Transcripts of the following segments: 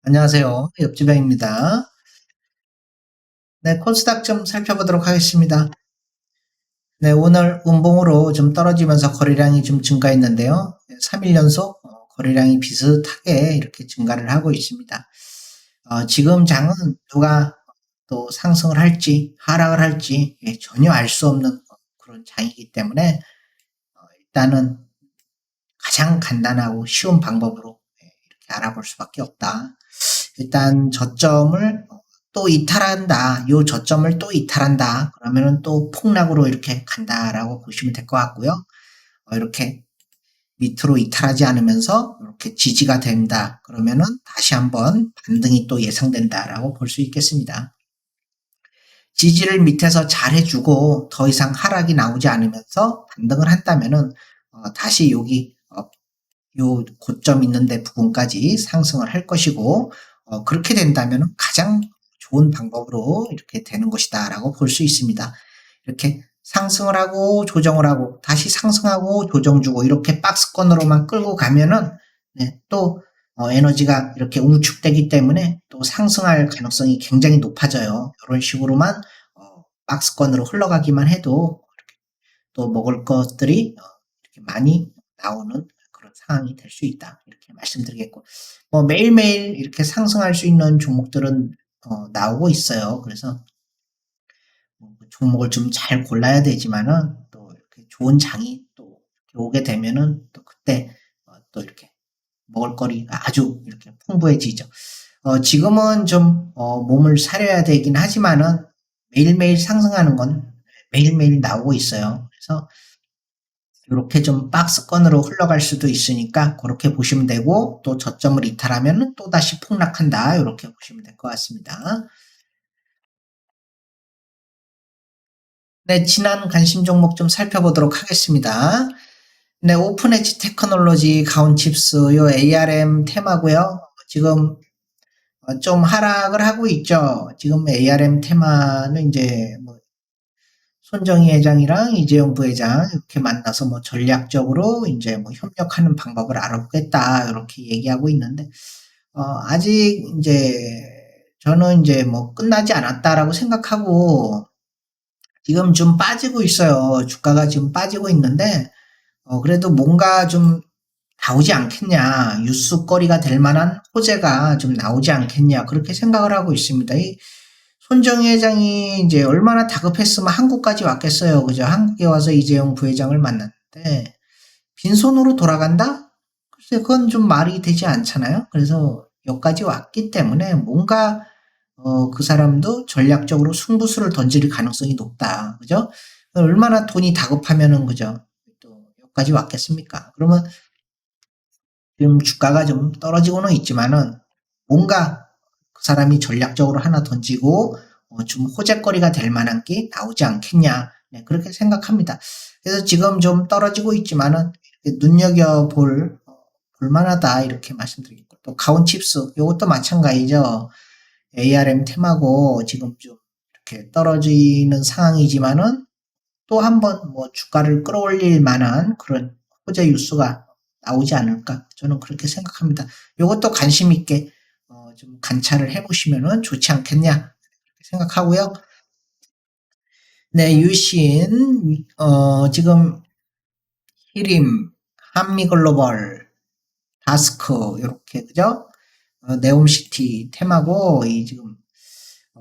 안녕하세요. 옆집형입니다. 네, 코스닥 좀 살펴보도록 하겠습니다. 네, 오늘 운봉으로 좀 떨어지면서 거래량이 좀 증가했는데요. 3일 연속 거래량이 비슷하게 이렇게 증가를 하고 있습니다. 지금 장은 누가 또 상승을 할지 하락을 할지 전혀 알 수 없는 그런 장이기 때문에 일단은 가장 간단하고 쉬운 방법으로 이렇게 알아볼 수밖에 없다. 일단 저점을 또 이탈한다. 요 저점을 또 이탈한다. 그러면은 또 폭락으로 이렇게 간다라고 보시면 될 것 같고요. 이렇게 밑으로 이탈하지 않으면서 이렇게 지지가 된다. 그러면은 다시 한번 반등이 또 예상된다라고 볼 수 있겠습니다. 지지를 밑에서 잘 해주고 더 이상 하락이 나오지 않으면서 반등을 한다면은 다시 여기 요 고점 있는데 부분까지 상승을 할 것이고 그렇게 된다면 가장 좋은 방법으로 이렇게 되는 것이다 라고 볼 수 있습니다. 이렇게 상승을 하고 조정을 하고 다시 상승하고 조정 주고 이렇게 박스권으로만 끌고 가면은 또 에너지가 이렇게 응축되기 때문에 또 상승할 가능성이 굉장히 높아져요. 이런 식으로만 박스권으로 흘러가기만 해도 또 먹을 것들이 이렇게 많이 나오는 그런 상황이 될 수 있다. 이렇게 말씀드리겠고, 매일매일 이렇게 상승할 수 있는 종목들은 나오고 있어요. 그래서 그 종목을 좀 잘 골라야 되지만은 또 이렇게 좋은 장이 또 오게 되면은 또 그때 또 이렇게 먹을거리가 아주 이렇게 풍부해지죠. 지금은 좀 몸을 사려야 되긴 하지만은 매일매일 상승하는 건 매일매일 나오고 있어요. 그래서 이렇게 좀 박스권으로 흘러갈 수도 있으니까 그렇게 보시면 되고 또 저점을 이탈하면 또다시 폭락한다 이렇게 보시면 될 것 같습니다. 네, 지난 관심 종목 좀 살펴보도록 하겠습니다. 네, 오픈엣지 테크놀로지 가온칩스 요 ARM 테마고요. 지금 좀 하락을 하고 있죠. 지금 ARM 테마는 이제 뭐 손정희 회장이랑 이재용 부회장 이렇게 만나서 뭐 전략적으로 이제 뭐 협력하는 방법을 알아보겠다 이렇게 얘기하고 있는데 아직 이제 저는 이제 뭐 끝나지 않았다라고 생각하고 지금 좀 빠지고 있어요. 주가가 지금 빠지고 있는데 그래도 뭔가 좀 나오지 않겠냐, 뉴스거리가 될 만한 호재가 좀 나오지 않겠냐 그렇게 생각을 하고 있습니다. 이 손정희 회장이 이제 얼마나 다급했으면 한국까지 왔겠어요. 그죠? 한국에 와서 이재용 부회장을 만났는데 빈손으로 돌아간다? 글쎄 그건 좀 말이 되지 않잖아요. 그래서 여기까지 왔기 때문에 뭔가 그 사람도 전략적으로 승부수를 던질 가능성이 높다. 그죠? 얼마나 돈이 다급하면은 그죠? 또 여기까지 왔겠습니까? 그러면 지금 주가가 좀 떨어지고는 있지만은 뭔가 그 사람이 전략적으로 하나 던지고 좀 호재거리가 될 만한 게 나오지 않겠냐. 네, 그렇게 생각합니다. 그래서 지금 좀 떨어지고 있지만은 눈여겨볼 볼만하다 이렇게 말씀드리겠고 또 가온칩스 이것도 마찬가지죠. ARM 테마고 지금 좀 이렇게 떨어지는 상황이지만은 또 한번 뭐 주가를 끌어올릴 만한 그런 호재 뉴스가 나오지 않을까 저는 그렇게 생각합니다. 이것도 관심 있게 좀 관찰을 해보시면 좋지 않겠냐 생각하고요. 네, 유신 지금 히림, 한미글로벌, 다스크 이렇게 그죠? 네옴시티 테마고 이 지금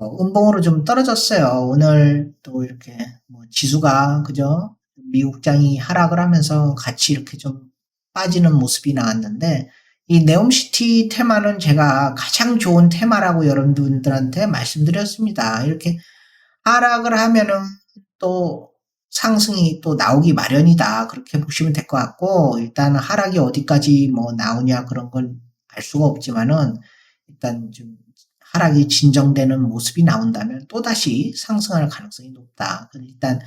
음봉으로 좀 떨어졌어요. 오늘 또 이렇게 뭐 지수가 그죠? 미국장이 하락을 하면서 같이 이렇게 좀 빠지는 모습이 나왔는데 이 네옴시티 테마는 제가 가장 좋은 테마라고 여러분들한테 말씀드렸습니다. 이렇게 하락을 하면은 또 상승이 또 나오기 마련이다. 그렇게 보시면 될 것 같고 일단 하락이 어디까지 뭐 나오냐 그런 건 알 수가 없지만은 일단 좀 하락이 진정되는 모습이 나온다면 또다시 상승할 가능성이 높다. 일단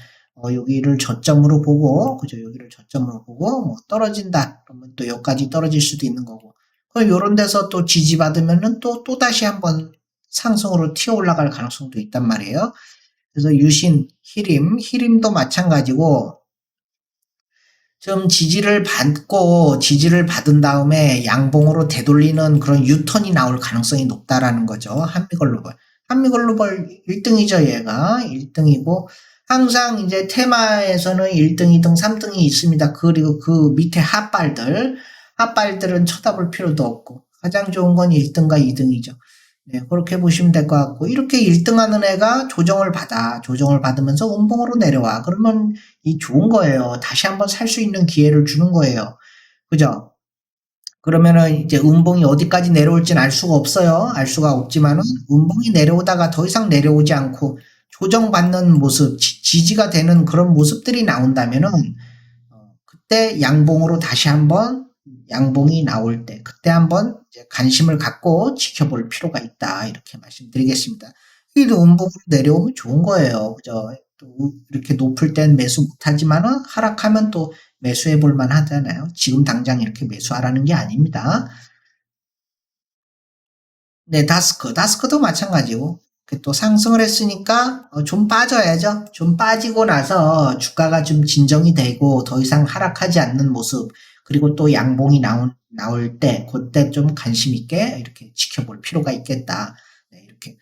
여기를 저점으로 보고 그죠? 여기를 저점으로 보고 뭐 떨어진다. 그러면 또 여기까지 떨어질 수도 있는 거고. 그럼 요런 데서 또 지지받으면은 또다시 한번 상승으로 튀어 올라갈 가능성도 있단 말이에요. 그래서 유신, 히림도 마찬가지고 좀 지지를 받은 다음에 양봉으로 되돌리는 그런 유턴이 나올 가능성이 높다라는 거죠. 한미글로벌. 한미글로벌 1등이죠, 얘가. 1등이고, 항상 이제 테마에서는 1등, 2등, 3등이 있습니다. 그리고 그 밑에 핫발들은 쳐다볼 필요도 없고, 가장 좋은 건 1등과 2등이죠. 네, 그렇게 보시면 될 것 같고, 이렇게 1등 하는 애가 조정을 받으면서 음봉으로 내려와. 그러면 이 좋은 거예요. 다시 한번 살 수 있는 기회를 주는 거예요. 그죠? 그러면은 이제 음봉이 어디까지 내려올지는 알 수가 없어요. 알 수가 없지만은 음봉이 내려오다가 더 이상 내려오지 않고 조정받는 모습, 지지가 되는 그런 모습들이 나온다면은 그때 양봉으로 다시 한번 양봉이 나올 때 그때 한번 이제 관심을 갖고 지켜볼 필요가 있다 이렇게 말씀드리겠습니다. 이도 음봉으로 내려오면 좋은 거예요. 그죠? 또 이렇게 높을 땐 매수 못하지만은 하락하면 또 매수해 볼 만하잖아요. 지금 당장 이렇게 매수하라는 게 아닙니다. 네, 다스크도 마찬가지고. 또 상승을 했으니까 좀 빠져야죠. 좀 빠지고 나서 주가가 좀 진정이 되고 더 이상 하락하지 않는 모습, 그리고 또 양봉이 나올 때, 그때 좀 관심 있게 이렇게 지켜볼 필요가 있겠다. 네, 이렇게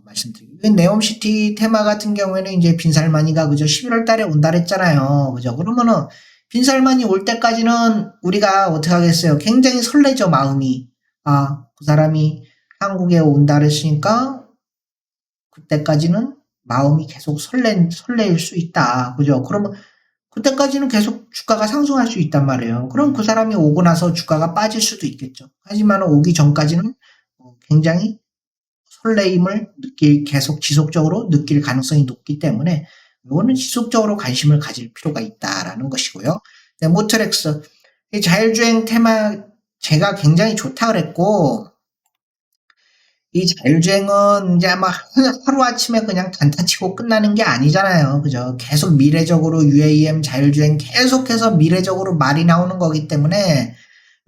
말씀드리고. 네옴시티 테마 같은 경우에는 이제 빈살마니가 그죠? 11월 달에 온다 그랬잖아요. 그죠? 그러면은 빈살마니 올 때까지는 우리가 어떻게 하겠어요? 굉장히 설레죠, 마음이. 아, 그 사람이 한국에 온다 그랬으니까 그때까지는 마음이 계속 설레일 수 있다. 그죠? 그러면 그때까지는 계속 주가가 상승할 수 있단 말이에요. 그럼 그 사람이 오고 나서 주가가 빠질 수도 있겠죠. 하지만 오기 전까지는 굉장히 설레임을 계속 지속적으로 느낄 가능성이 높기 때문에 이거는 지속적으로 관심을 가질 필요가 있다라는 것이고요. 네, 모트렉스. 이 자율주행 테마 제가 굉장히 좋다 그랬고, 이 자율주행은 이제 아마 하루아침에 그냥 단타치고 끝나는 게 아니잖아요. 그죠? 계속 미래적으로 UAM 자율주행 계속해서 미래적으로 말이 나오는 거기 때문에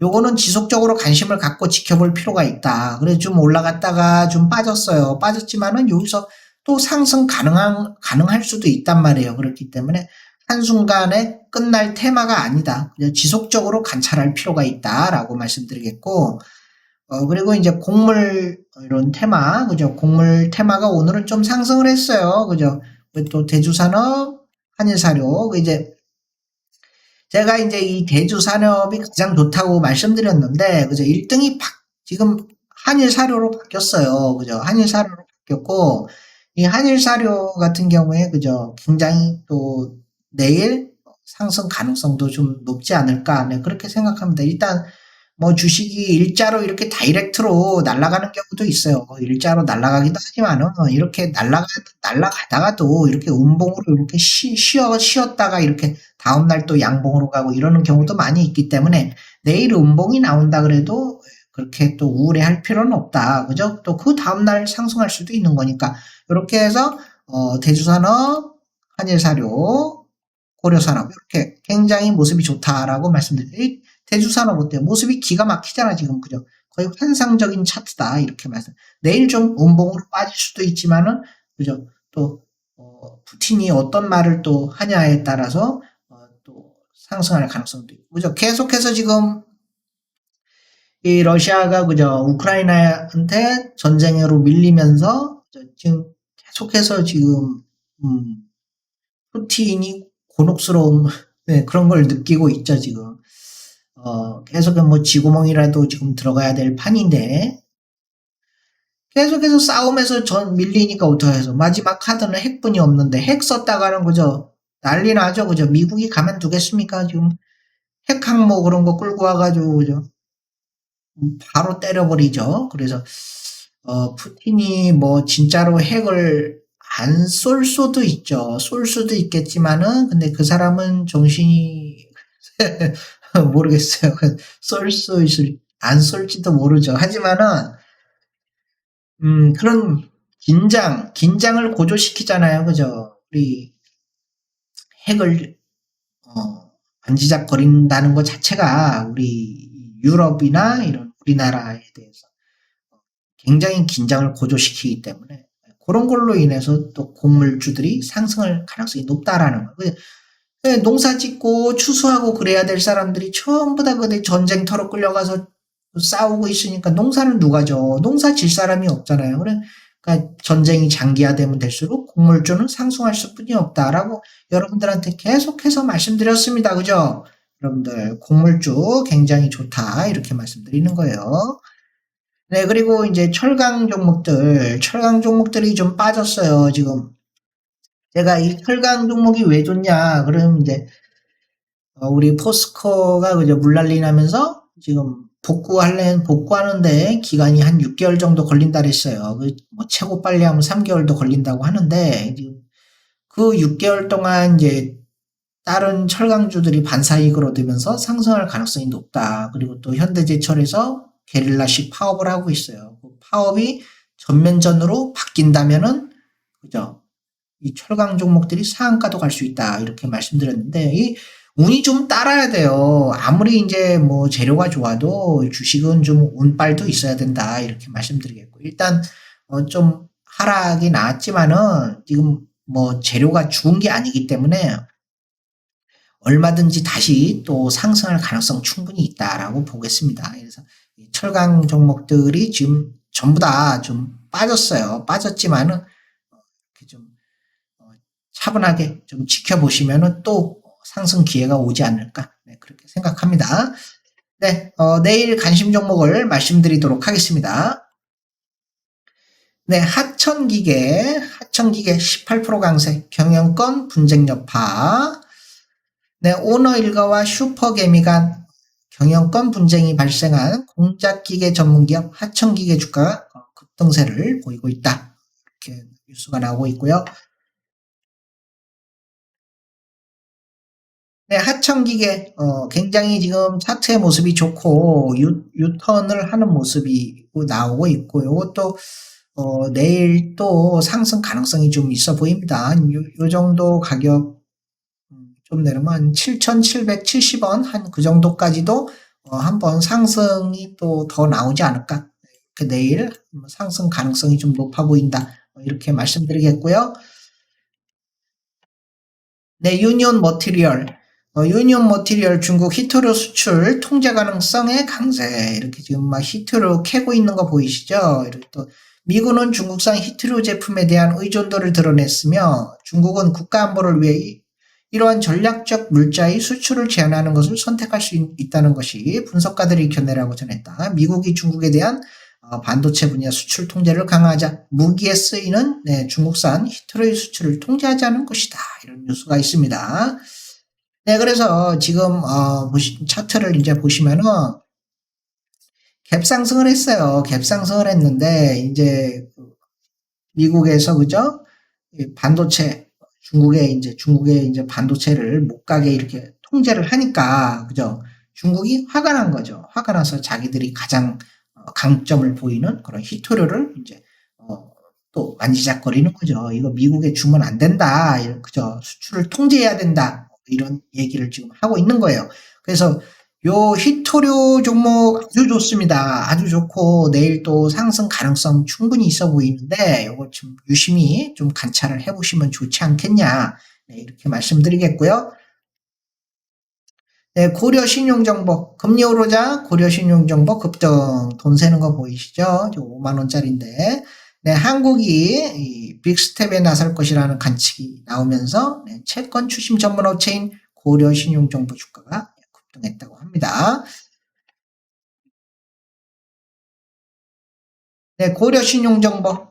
요거는 지속적으로 관심을 갖고 지켜볼 필요가 있다. 그래서 좀 올라갔다가 좀 빠졌어요. 빠졌지만은 여기서 또 상승 가능할 수도 있단 말이에요. 그렇기 때문에 한순간에 끝날 테마가 아니다. 지속적으로 관찰할 필요가 있다라고 말씀드리겠고, 그리고 이제 곡물, 이런 테마, 그죠? 곡물 테마가 오늘은 좀 상승을 했어요. 그죠? 또 대주산업, 한일사료, 이제 제가 이제 이 대주산업이 가장 좋다고 말씀드렸는데, 그죠? 1등이 지금 한일사료로 바뀌었어요. 그죠? 한일사료로 바뀌었고, 이 한일사료 같은 경우에, 그죠? 굉장히 또 내일 상승 가능성도 좀 높지 않을까, 네, 그렇게 생각합니다. 일단, 뭐 주식이 일자로 이렇게 다이렉트로 날아가는 경우도 있어요. 일자로 날아가기도 하지만은 이렇게 날아가다가도 이렇게 음봉으로 이렇게 쉬었다가 이렇게 다음날 또 양봉으로 가고 이러는 경우도 많이 있기 때문에 내일 음봉이 나온다 그래도 그렇게 또 우울해할 필요는 없다. 그죠? 또 그 다음날 상승할 수도 있는 거니까 이렇게 해서 대주산업, 한일사료, 고려산업 이렇게 굉장히 모습이 좋다라고 말씀드려요. 대주산업 어때요? 모습이 기가 막히잖아 지금 그죠? 거의 환상적인 차트다 이렇게 말씀. 내일 좀 음봉으로 빠질 수도 있지만은 그죠? 또 푸틴이 어떤 말을 또 하냐에 따라서 또 상승할 가능성도 있고 그죠? 계속해서 지금 이 러시아가 그죠? 우크라이나한테 전쟁으로 밀리면서 지금 계속해서 지금 푸틴이 곤혹스러운 네, 그런 걸 느끼고 있죠 지금. 계속 뭐 쥐구멍이라도 지금 들어가야 될 판인데 계속해서 싸움에서 밀리니까 어떡해서 마지막 카드는 핵분이 없는데 핵 썼다가는 그죠 난리 나죠 그죠 미국이 가만두겠습니까 지금 핵 항모 그런 거 끌고 와가지고 그죠 바로 때려버리죠. 그래서 푸틴이 뭐 진짜로 핵을 안 쏠 수도 있죠. 쏠 수도 있겠지만은 근데 그 사람은 정신이 모르겠어요. 쏠 수 있을 안 쏠지도 모르죠. 하지만은 그런 긴장을 고조시키잖아요. 그죠? 우리 핵을 반지작거린다는 것 자체가 우리 유럽이나 이런 우리나라에 대해서 굉장히 긴장을 고조시키기 때문에 그런 걸로 인해서 또 곡물주들이 상승할 가능성이 높다라는 거예요. 네, 농사 짓고 추수하고 그래야 될 사람들이 전부 다 그 전쟁터로 끌려가서 싸우고 있으니까 농사는 누가 져? 농사 질 사람이 없잖아요. 그러니까 전쟁이 장기화되면 될수록 곡물주는 상승할 수뿐이 없다라고 여러분들한테 계속해서 말씀드렸습니다. 그죠? 여러분들 곡물주 굉장히 좋다 이렇게 말씀드리는 거예요. 네, 그리고 이제 철강 종목들이 좀 빠졌어요, 지금. 제가 이 철강 종목이 왜 좋냐, 그러면 이제, 우리 포스코가 그저 물난리 나면서 지금 복구하는데 기간이 한 6개월 정도 걸린다 그랬어요. 뭐 최고 빨리 하면 3개월도 걸린다고 하는데, 지금 그 6개월 동안 이제 다른 철강주들이 반사이익을 얻으면서 상승할 가능성이 높다. 그리고 또 현대제철에서 게릴라식 파업을 하고 있어요. 그 파업이 전면전으로 바뀐다면은, 그죠? 이 철강 종목들이 상한가도 갈 수 있다. 이렇게 말씀드렸는데, 이 운이 좀 따라야 돼요. 아무리 이제 뭐 재료가 좋아도 주식은 좀 운빨도 있어야 된다. 이렇게 말씀드리겠고. 일단, 좀 하락이 나왔지만은 지금 뭐 재료가 죽은 게 아니기 때문에 얼마든지 다시 또 상승할 가능성 충분히 있다라고 보겠습니다. 그래서 철강 종목들이 지금 전부 다 좀 빠졌어요. 빠졌지만은 좀 차분하게 좀 지켜보시면은 또 상승 기회가 오지 않을까, 네, 그렇게 생각합니다. 네, 내일 관심 종목을 말씀드리도록 하겠습니다. 네, 하천기계 18% 강세, 경영권 분쟁 여파. 네, 오너 일가와 슈퍼개미 간 경영권 분쟁이 발생한 공작기계 전문기업 하천기계 주가가 급등세를 보이고 있다. 이렇게 뉴스가 나오고 있고요. 네, 하천기계 굉장히 지금 차트의 모습이 좋고 유턴을 하는 모습이 나오고 있고, 이것도 내일 또 상승 가능성이 좀 있어 보입니다. 요 정도 가격 좀 내려면 7,770원 한 그 정도까지도 한번 상승이 또 더 나오지 않을까. 내일 상승 가능성이 좀 높아 보인다. 이렇게 말씀드리겠고요. 네, 유니온 머티리얼 중국 히토류 수출 통제 가능성의 강세. 이렇게 지금 막 히토류 캐고 있는 거 보이시죠? 이렇게 또 미국은 중국산 히토류 제품에 대한 의존도를 드러냈으며 중국은 국가 안보를 위해 이러한 전략적 물자의 수출을 제한하는 것을 선택할 수 있다는 것이 분석가들의 견해라고 전했다. 미국이 중국에 대한 반도체 분야 수출 통제를 강화하자 무기에 쓰이는 중국산 히토류의 수출을 통제하자는 것이다. 이런 뉴스가 있습니다. 네, 그래서 지금 차트를 이제 보시면은 갭상승을 했어요. 갭상승을 했는데 이제 미국에서 그죠? 반도체 중국의 이제 반도체를 못 가게 이렇게 통제를 하니까 그죠? 중국이 화가 난 거죠. 화가 나서 자기들이 가장 강점을 보이는 그런 히토류를 이제 또 만지작거리는 거죠. 이거 미국에 주면 안 된다. 그죠? 수출을 통제해야 된다. 이런 얘기를 지금 하고 있는 거예요. 그래서 요 히토류 종목 아주 좋습니다. 아주 좋고 내일 또 상승 가능성 충분히 있어 보이는데 요거 좀 유심히 좀 관찰을 해보시면 좋지 않겠냐. 네, 이렇게 말씀드리겠고요. 네, 고려신용정보 금리 오르자 고려신용정보 급등 돈 새는 거 보이시죠? 5만 원짜리인데 네, 한국이 빅스텝에 나설 것이라는 관측이 나오면서 네, 채권 추심 전문 업체인 고려신용정보 주가가 급등했다고 합니다. 네, 고려신용정보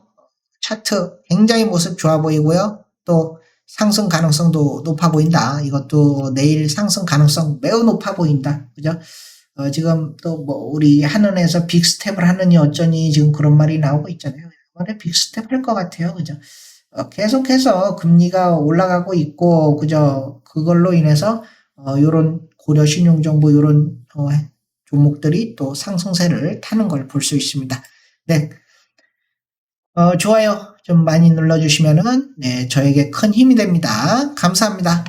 차트 굉장히 모습 좋아 보이고요. 또 상승 가능성도 높아 보인다. 이것도 내일 상승 가능성 매우 높아 보인다. 그죠? 지금 또 뭐 우리 한은에서 빅스텝을 하느니 어쩌니 지금 그런 말이 나오고 있잖아요. 이번에 빅스텝 할 것 같아요. 그죠? 계속해서 금리가 올라가고 있고, 그죠? 그걸로 인해서 요런 고려신용정보 요런 종목들이 또 상승세를 타는 걸 볼 수 있습니다. 네. 좋아요 좀 많이 눌러주시면은, 네, 저에게 큰 힘이 됩니다. 감사합니다.